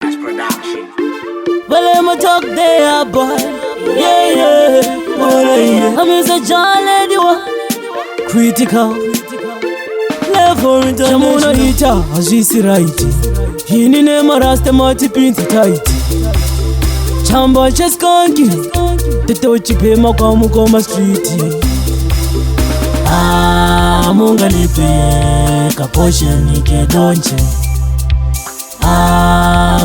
Well, I'ma talk there, boy. Yeah. I'm a John lady, critical. Level international. Ita, ajisi right. Hini nema rasta mati pinti tight. Chamba cheskanki. Tetochi pema kwa mukoma street. Munga lipe kaposhe nike donche.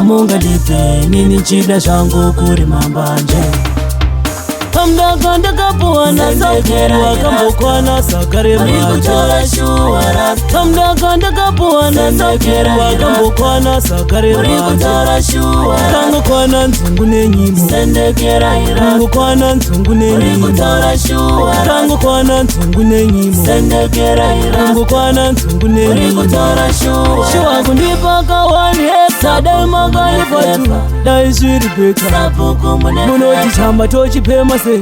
Munga lipe nini chida shangu kuri mambanje. Kamda kapuana sakera kambokwana sakare manje. Kamda kapuana sakera kambokwana sakare manje. Kango kwana ntungune nyimo. Kango kwana ntungune nyimo. Kango kwana ntungune nyimo. Kango kwana ntungune nyimo. Shua kundipa kawani hekta. Dai magali fatu. Dai shiri peka. Munoti chamba tochi pema se.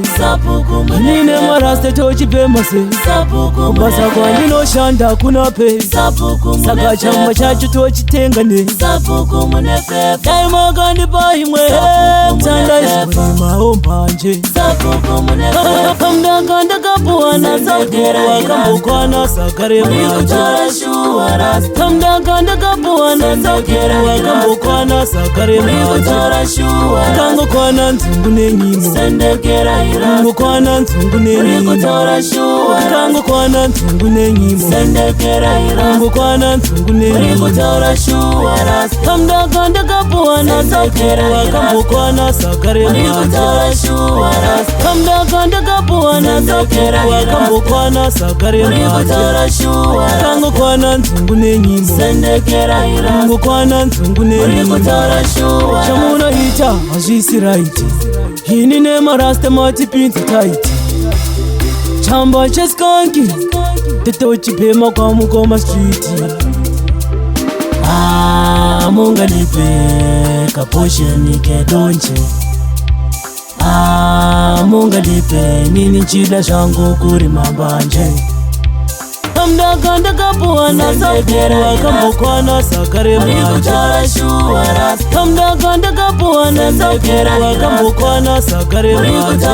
Nine marasta tochi pema se. Basa kwa nino shanda kuna pe. Saka chamba chachu tochi tengane. Dai magandi pa imwe tanda isuri maombanje. Kamda kapuana sakera kambokwana sakare manje. Kamda kapuana sakera kambokwana sakare manje. Kango kwana ntungune nyimo. Kango kwana ntungune nyimo. Kango kwana ntungune nyimo. Kango kwana ntungune nyimo. Kamda kapuana sakera kambokwana sakare manje. Kamda kapuana sakera kambokwana sakare manje. Kango kwana ntungune nyimo. Kango kwana ntungune nyimo. Shamuna ita ajisi right. Hini nema rasta mati pinti tight. Chamba cheskanki. Tetochi pema kwa mukoma street. Munga lipe kaposhe nike donche. Munga lipe nini chida shangu kuri mambanje. Kamda kapuana sakera kambokwana sakare manje. Kamda kapuana sakera kambokwana sakare manje.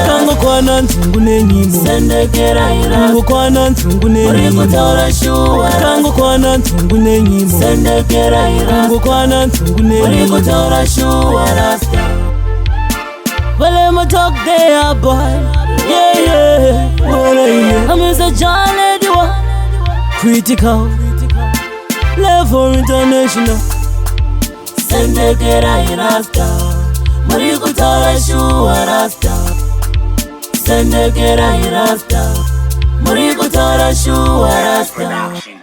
Kango kwana ntungune nyimo. Kango kwana ntungune nyimo. Kango kwana ntungune nyimo. Kango kwana ntungune nyimo. Well, I'ma talk there, boy. Yeah. I'm a John lady, critical. Level international. Sendekera irasta. Mariku tara shua rasta. Sendekera irasta. Mariku tara shua rasta.